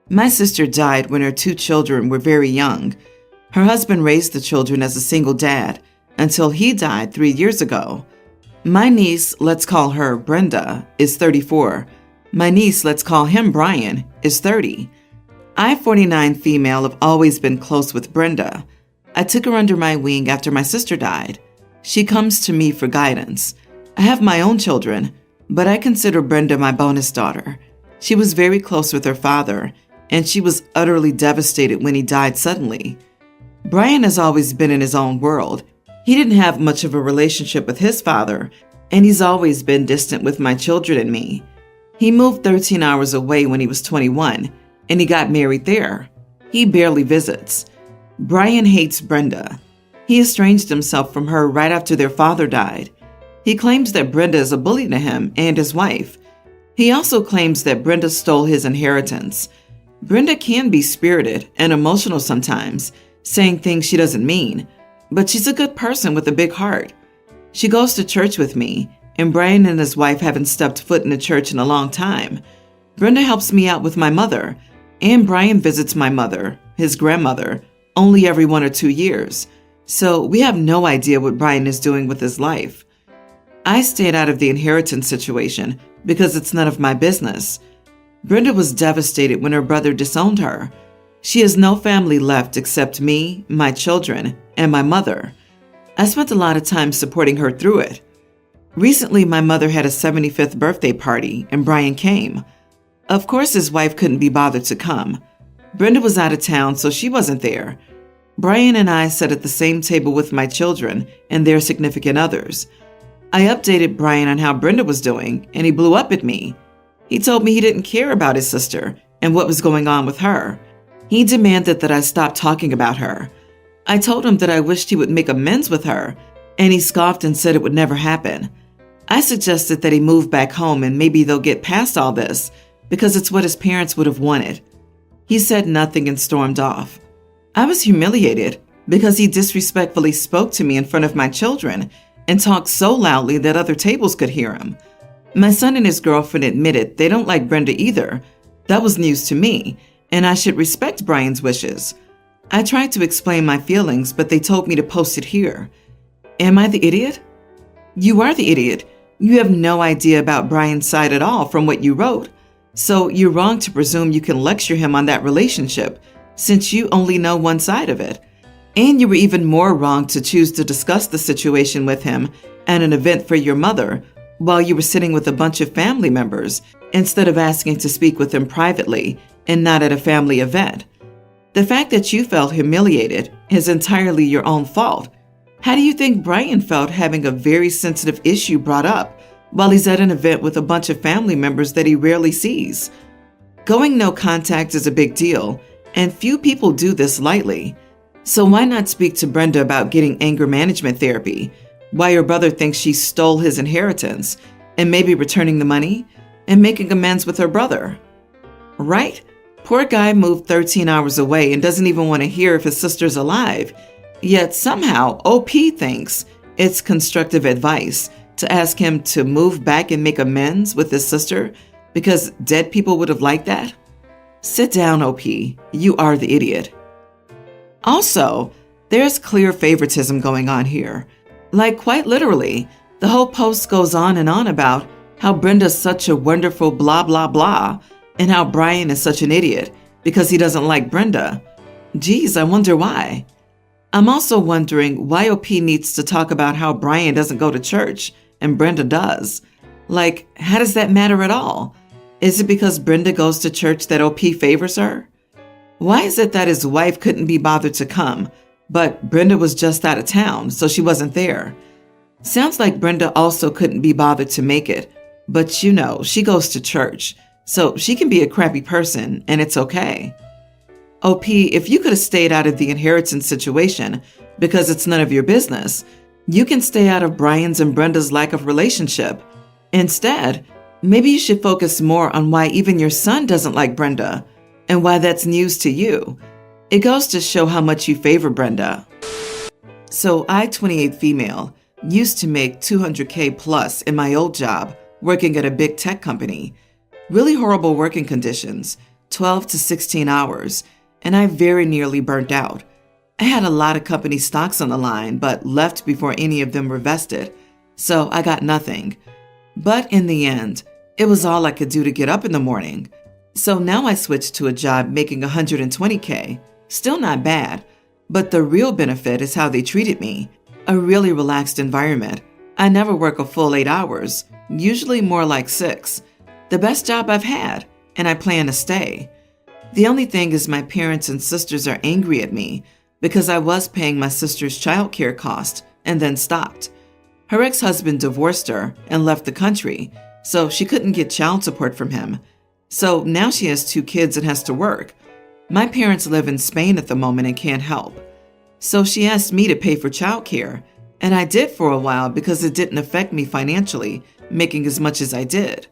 My sister died when her two children were very young. Her husband raised the children as a single dad until he died 3 years ago. My niece, let's call her Brenda, is 34. My niece, let's call him Brian, is 30. I, 49 female, have always been close with Brenda. I took her under my wing after my sister died. She comes to me for guidance. I have my own children, but I consider Brenda my bonus daughter. She was very close with her father, and she was utterly devastated when he died suddenly. Brian has always been in his own world. He didn't have much of a relationship with his father, and he's always been distant with my children and me. He moved 13 hours away when he was 21, and he got married there. He barely visits. Brian hates Brenda. He estranged himself from her right after their father died. He claims that Brenda is a bully to him and his wife. He also claims that Brenda stole his inheritance. Brenda can be spirited and emotional sometimes, saying things she doesn't mean, but she's a good person with a big heart. She goes to church with me, and Brian and his wife haven't stepped foot in a church in a long time. Brenda helps me out with my mother, and Brian visits my mother, his grandmother, only every 1 or 2 years. So we have no idea what Brian is doing with his life. I stayed out of the inheritance situation because it's none of my business. Brenda was devastated when her brother disowned her. She has no family left except me, my children, and my mother. I spent a lot of time supporting her through it. Recently, my mother had a 75th birthday party, and Brian came. Of course, his wife couldn't be bothered to come. Brenda was out of town, so she wasn't there. Brian and I sat at the same table with my children and their significant others. I updated Brian on how Brenda was doing, and he blew up at me. He told me he didn't care about his sister and what was going on with her. He demanded that I stop talking about her. I told him that I wished he would make amends with her, and he scoffed and said it would never happen. I suggested that he move back home and maybe they'll get past all this because it's what his parents would have wanted. He said nothing and stormed off. I was humiliated because he disrespectfully spoke to me in front of my children and talked so loudly that other tables could hear him. My son and his girlfriend admitted they don't like Brenda either. That was news to me, and I should respect Brian's wishes. I tried to explain my feelings, but they told me to post it here. Am I the idiot? You are the idiot. You have no idea about Brian's side at all from what you wrote. So you're wrong to presume you can lecture him on that relationship, since you only know one side of it. And you were even more wrong to choose to discuss the situation with him at an event for your mother while you were sitting with a bunch of family members instead of asking to speak with him privately and not at a family event. The fact that you felt humiliated is entirely your own fault. How do you think Brian felt having a very sensitive issue brought up while he's at an event with a bunch of family members that he rarely sees? Going no contact is a big deal, and few people do this lightly. So why not speak to Brenda about getting anger management therapy, why your brother thinks she stole his inheritance, and maybe returning the money and making amends with her brother? Right? Poor guy moved 13 hours away and doesn't even want to hear if his sister's alive. Yet somehow OP thinks it's constructive advice to ask him to move back and make amends with his sister because dead people would have liked that. Sit down, OP. You are the idiot. Also, there's clear favoritism going on here. Like quite literally, the whole post goes on and on about how Brenda's such a wonderful blah blah blah and how Brian is such an idiot because he doesn't like Brenda. Geez, I wonder why. I'm also wondering why OP needs to talk about how Brian doesn't go to church and Brenda does. Like, how does that matter at all? Is it because Brenda goes to church that OP favors her? Why is it that his wife couldn't be bothered to come, but Brenda was just out of town, so she wasn't there? Sounds like Brenda also couldn't be bothered to make it, but you know, she goes to church, so she can be a crappy person, and it's okay. OP, if you could have stayed out of the inheritance situation because it's none of your business, you can stay out of Brian's and Brenda's lack of relationship. Instead, maybe you should focus more on why even your son doesn't like Brenda and why that's news to you. It goes to show how much you favor Brenda. So I, 28 female, used to make $200K plus in my old job working at a big tech company. Really horrible working conditions. 12 to 16 hours, and I very nearly burnt out. I had a lot of company stocks on the line, but left before any of them were vested, so I got nothing. But in the end, it was all I could do to get up in the morning. So now I switched to a job making $120K. Still not bad, but the real benefit is how they treated me. A really relaxed environment. I never work a full 8 hours, usually more like 6. The best job I've had, and I plan to stay. The only thing is my parents and sisters are angry at me because I was paying my sister's childcare cost and then stopped. Her ex-husband divorced her and left the country, so she couldn't get child support from him. So now she has 2 kids and has to work. My parents live in Spain at the moment and can't help. So she asked me to pay for childcare, and I did for a while because it didn't affect me financially, making as much as I did.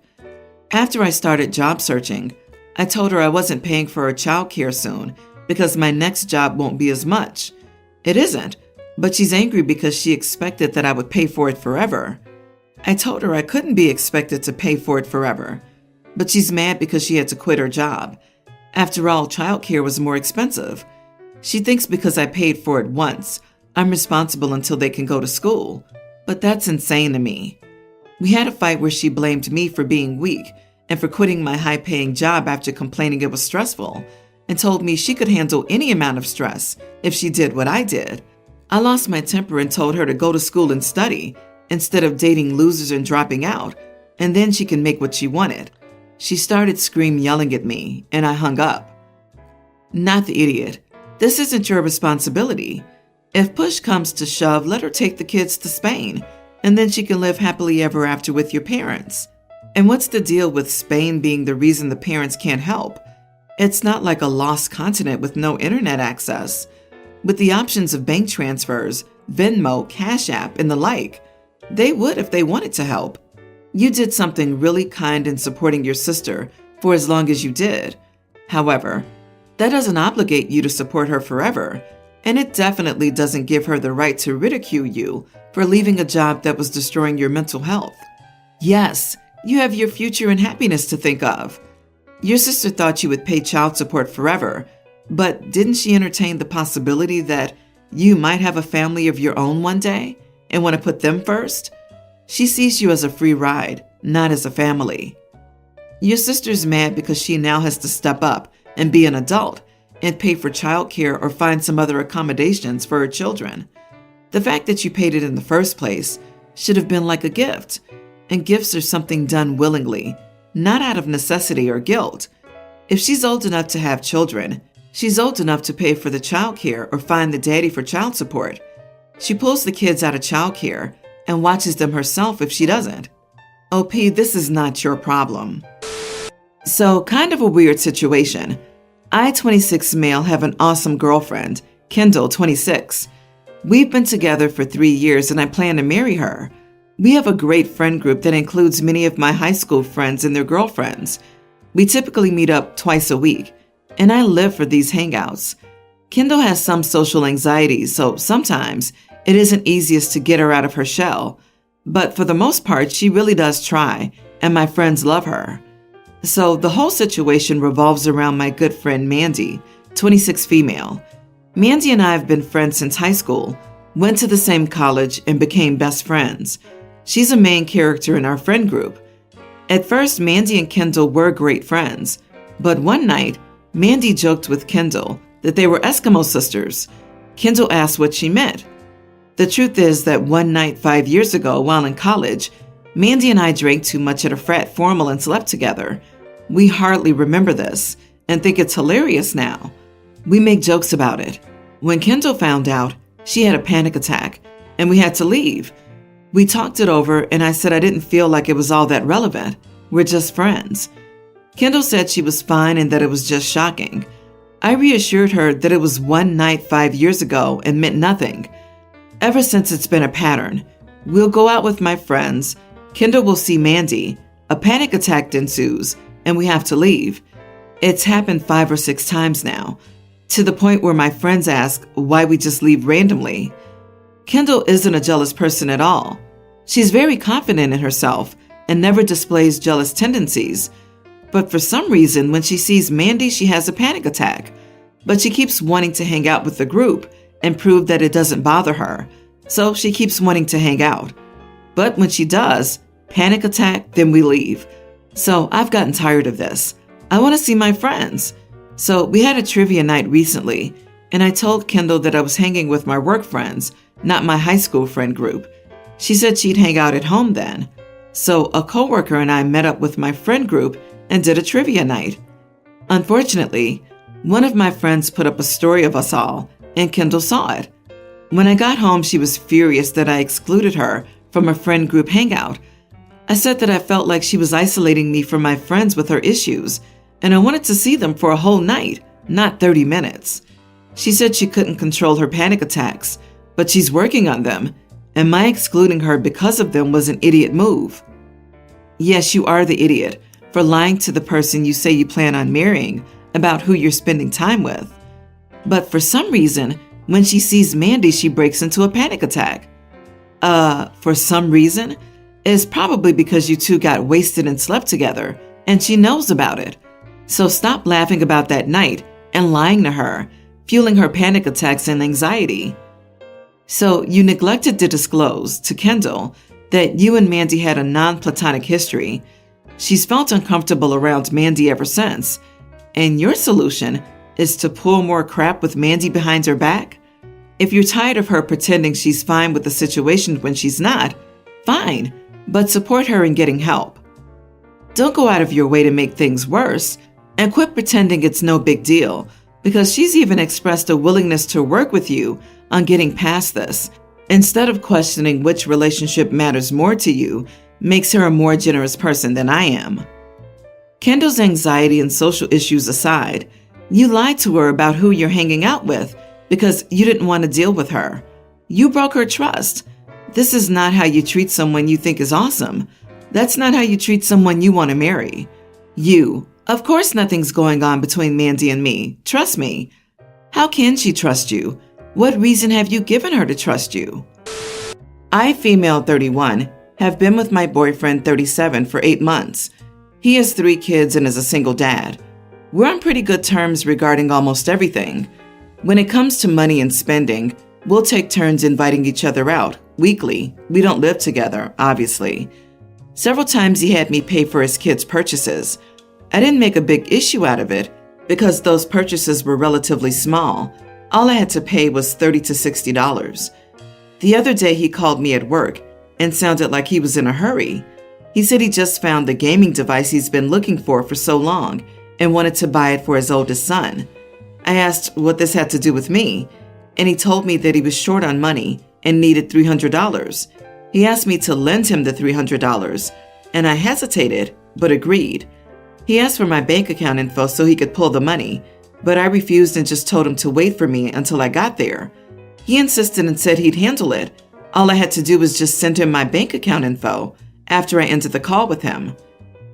After I started job searching, I told her I wasn't paying for her childcare soon because my next job won't be as much. It isn't, but she's angry because she expected that I would pay for it forever. I told her I couldn't be expected to pay for it forever, but she's mad because she had to quit her job. After all, childcare was more expensive. She thinks because I paid for it once, I'm responsible until they can go to school, but that's insane to me. We had a fight where she blamed me for being weak and for quitting my high-paying job after complaining it was stressful, and told me she could handle any amount of stress if she did what I did. I lost my temper and told her to go to school and study instead of dating losers and dropping out, and then she can make what she wanted. She started yelling at me, and I hung up. Not the idiot. This isn't your responsibility. If push comes to shove, let her take the kids to Spain, and then she can live happily ever after with your parents. And what's the deal with Spain being the reason the parents can't help? It's not like a lost continent with no internet access. With the options of bank transfers, Venmo, Cash App, and the like, they would if they wanted to help. You did something really kind in supporting your sister for as long as you did. However, that doesn't obligate you to support her forever, and it definitely doesn't give her the right to ridicule you for leaving a job that was destroying your mental health. Yes, you have your future and happiness to think of. Your sister thought you would pay child support forever, but didn't she entertain the possibility that you might have a family of your own one day and want to put them first? She sees you as a free ride, not as a family. Your sister's mad because she now has to step up and be an adult and pay for childcare or find some other accommodations for her children. The fact that you paid it in the first place should have been like a gift, and gifts are something done willingly, not out of necessity or guilt. If she's old enough to have children, she's old enough to pay for the childcare or find the daddy for child support. She pulls the kids out of childcare and watches them herself if she doesn't. OP, this is not your problem. So, kind of a weird situation. I, 26 male, have an awesome girlfriend, Kendall, 26. We've been together for 3 years and I plan to marry her. We have a great friend group that includes many of my high school friends and their girlfriends. We typically meet up twice a week, and I live for these hangouts. Kendall has some social anxiety, so sometimes it isn't easiest to get her out of her shell. But for the most part, she really does try, and my friends love her. So the whole situation revolves around my good friend Mandy, 26 female. Mandy and I have been friends since high school, went to the same college, and became best friends. She's a main character in our friend group. At first, Mandy and Kendall were great friends, but one night, Mandy joked with Kendall that they were Eskimo sisters. Kendall asked what she meant. The truth is that one night 5 years ago, while in college, Mandy and I drank too much at a frat formal and slept together. We hardly remember this and think it's hilarious now. We make jokes about it. When Kendall found out, she had a panic attack and we had to leave. We talked it over and I said I didn't feel like it was all that relevant. We're just friends. Kendall said she was fine and that it was just shocking. I reassured her that it was one night 5 years ago and meant nothing. Ever since, it's been a pattern. We'll go out with my friends. Kendall will see Mandy. A panic attack ensues, and we have to leave. It's happened 5 or 6 times now, to the point where my friends ask why we just leave randomly. Kendall isn't a jealous person at all. She's very confident in herself and never displays jealous tendencies. But for some reason, when she sees Mandy, she has a panic attack. But she keeps wanting to hang out with the group and prove that it doesn't bother her. So she keeps wanting to hang out. But when she does, panic attack, then we leave. So I've gotten tired of this. I want to see my friends. So we had a trivia night recently, and I told Kendall that I was hanging with my work friends, not my high school friend group. She said she'd hang out at home then. So a coworker and I met up with my friend group and did a trivia night. Unfortunately, one of my friends put up a story of us all, and Kendall saw it. When I got home, she was furious that I excluded her from a friend group hangout. I said that I felt like she was isolating me from my friends with her issues, and I wanted to see them for a whole night, not 30 minutes. She said she couldn't control her panic attacks, but she's working on them, and my excluding her because of them was an idiot move. Yes, you are the idiot for lying to the person you say you plan on marrying about who you're spending time with. But for some reason, when she sees Mandy, she breaks into a panic attack. For some reason? It's probably because you two got wasted and slept together, and she knows about it. So stop laughing about that night and lying to her, fueling her panic attacks and anxiety. So you neglected to disclose to Kendall that you and Mandy had a non-platonic history. She's felt uncomfortable around Mandy ever since, and your solution is to pull more crap with Mandy behind her back? If you're tired of her pretending she's fine with the situation when she's not, fine, but support her in getting help. Don't go out of your way to make things worse, and quit pretending it's no big deal, because she's even expressed a willingness to work with you on getting past this. Instead of questioning which relationship matters more to you, makes her a more generous person than I am. Kendall's anxiety and social issues aside, you lied to her about who you're hanging out with because you didn't want to deal with her. You broke her trust. This is not how you treat someone you think is awesome. That's not how you treat someone you want to marry. Of course nothing's going on between Mandy and me. Trust me. How can she trust you? What reason have you given her to trust you? I, female 31, have been with my boyfriend 37 for 8 months. He has 3 kids and is a single dad. We're on pretty good terms regarding almost everything. When it comes to money and spending, we'll take turns inviting each other out weekly. We don't live together, obviously. Several times he had me pay for his kids' purchases. I didn't make a big issue out of it because those purchases were relatively small. All I had to pay was $30 to $60. The other day he called me at work and sounded like he was in a hurry. He said he just found the gaming device he's been looking for so long and wanted to buy it for his oldest son. I asked what this had to do with me, and he told me that he was short on money and needed $300. He asked me to lend him the $300, and I hesitated, but agreed. He asked for my bank account info so he could pull the money, but I refused and just told him to wait for me until I got there. He insisted and said he'd handle it. All I had to do was just send him my bank account info after I ended the call with him.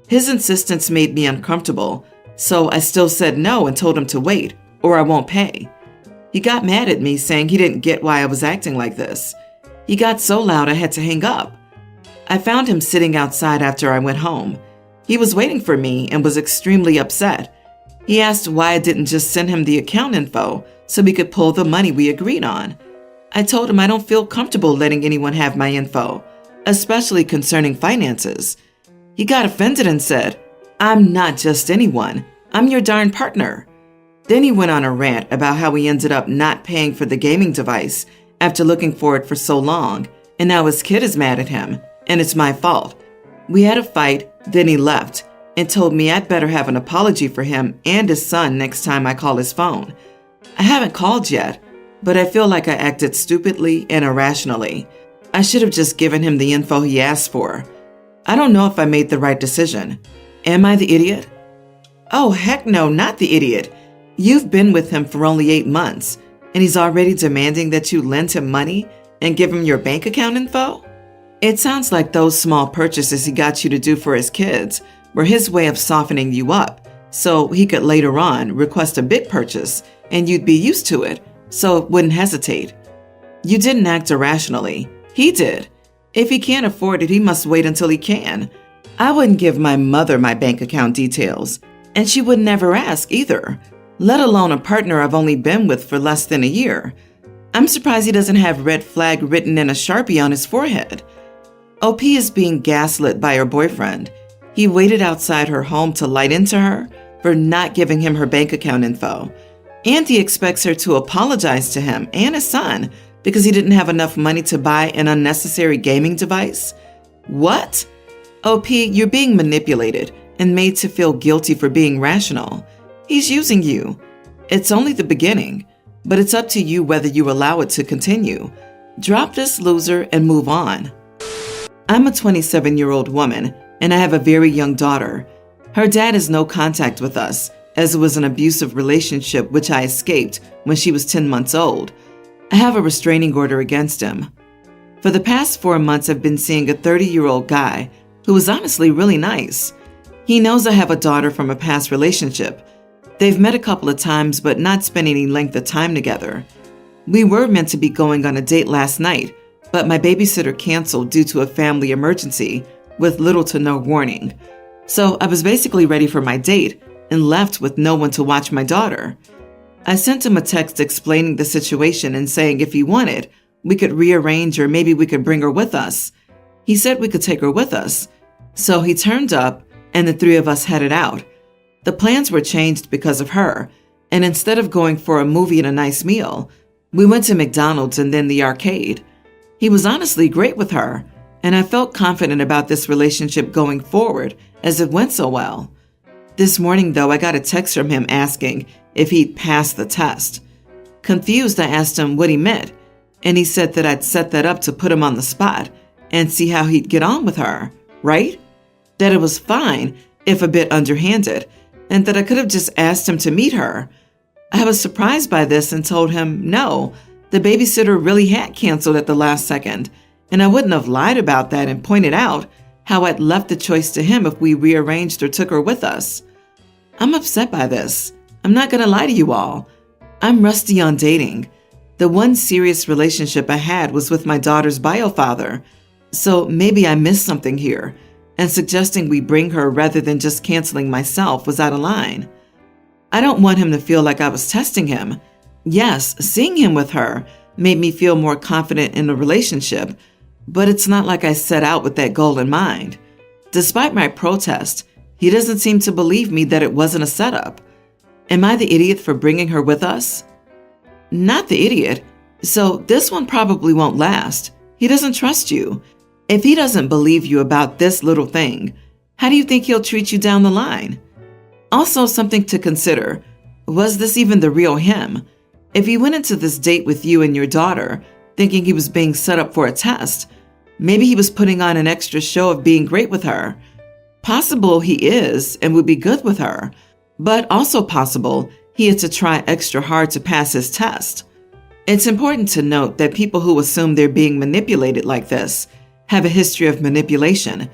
His insistence made me uncomfortable, so I still said no and told him to wait, or I won't pay. He got mad at me, saying he didn't get why I was acting like this. He got so loud I had to hang up. I found him sitting outside after I went home. He was waiting for me and was extremely upset. He asked why I didn't just send him the account info so we could pull the money we agreed on. I told him I don't feel comfortable letting anyone have my info, especially concerning finances. He got offended and said, "I'm not just anyone. I'm your darn partner." Then he went on a rant about how he ended up not paying for the gaming device after looking for it for so long, and now his kid is mad at him, and it's my fault. We had a fight, then he left, and told me I'd better have an apology for him and his son next time I call his phone. I haven't called yet, but I feel like I acted stupidly and irrationally. I should have just given him the info he asked for. I don't know if I made the right decision. Am I the idiot? Oh, heck no, not the idiot. You've been with him for only 8 months, and he's already demanding that you lend him money and give him your bank account info? It sounds like those small purchases he got you to do for his kids were his way of softening you up, so he could later on request a big purchase and you'd be used to it, so wouldn't hesitate. You didn't act irrationally. He did. If he can't afford it, he must wait until he can. I wouldn't give my mother my bank account details, and she would never ask either, let alone a partner I've only been with for less than a year. I'm surprised he doesn't have red flag written in a Sharpie on his forehead. OP is being gaslit by her boyfriend. He waited outside her home to light into her for not giving him her bank account info. And he expects her to apologize to him and his son because he didn't have enough money to buy an unnecessary gaming device. What? OP, you're being manipulated and made to feel guilty for being rational. He's using you. It's only the beginning, but it's up to you whether you allow it to continue. Drop this loser and move on. I'm a 27-year-old woman, and I have a very young daughter. Her dad has no contact with us, as it was an abusive relationship which I escaped when she was 10 months old. I have a restraining order against him. For the past 4 months, I've been seeing a 30-year-old guy who is honestly really nice. He knows I have a daughter from a past relationship. They've met a couple of times, but not spent any length of time together. We were meant to be going on a date last night, but my babysitter canceled due to a family emergency with little to no warning. So I was basically ready for my date and left with no one to watch my daughter. I sent him a text explaining the situation and saying if he wanted, we could rearrange or maybe we could bring her with us. He said we could take her with us. So he turned up and the three of us headed out. The plans were changed because of her, and instead of going for a movie and a nice meal, we went to McDonald's and then the arcade. He was honestly great with her, and I felt confident about this relationship going forward as it went so well. This morning, though, I got a text from him asking if he'd passed the test. Confused, I asked him what he meant, and he said that I'd set that up to put him on the spot and see how he'd get on with her, right? That it was fine, if a bit underhanded, and that I could have just asked him to meet her. I was surprised by this and told him no, the babysitter really had canceled at the last second, and I wouldn't have lied about that and pointed out how I'd left the choice to him if we rearranged or took her with us. I'm upset by this. I'm not going to lie to you all. I'm rusty on dating. The one serious relationship I had was with my daughter's bio father, so maybe I missed something here, and suggesting we bring her rather than just canceling myself was out of line. I don't want him to feel like I was testing him. Yes, seeing him with her made me feel more confident in the relationship, but it's not like I set out with that goal in mind. Despite my protest, he doesn't seem to believe me that it wasn't a setup. Am I the idiot for bringing her with us? Not the idiot. So this one probably won't last. He doesn't trust you. If he doesn't believe you about this little thing, how do you think he'll treat you down the line? Also, something to consider. Was this even the real him? If he went into this date with you and your daughter, thinking he was being set up for a test, maybe he was putting on an extra show of being great with her. Possible he is and would be good with her, but also possible he had to try extra hard to pass his test. It's important to note that people who assume they're being manipulated like this have a history of manipulation,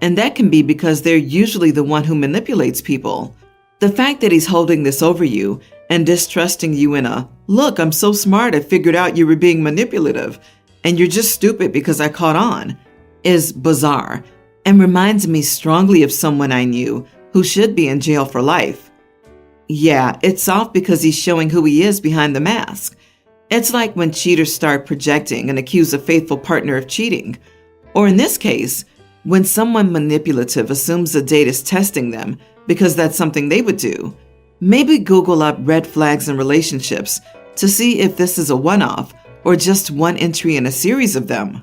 and that can be because they're usually the one who manipulates people. The fact that he's holding this over you and distrusting you in a, look, I'm so smart I figured out you were being manipulative, and you're just stupid because I caught on, is bizarre and reminds me strongly of someone I knew who should be in jail for life. Yeah, it's off because he's showing who he is behind the mask. It's like when cheaters start projecting and accuse a faithful partner of cheating. Or in this case, when someone manipulative assumes a date is testing them because that's something they would do. Maybe Google up red flags in relationships to see if this is a one-off or just one entry in a series of them.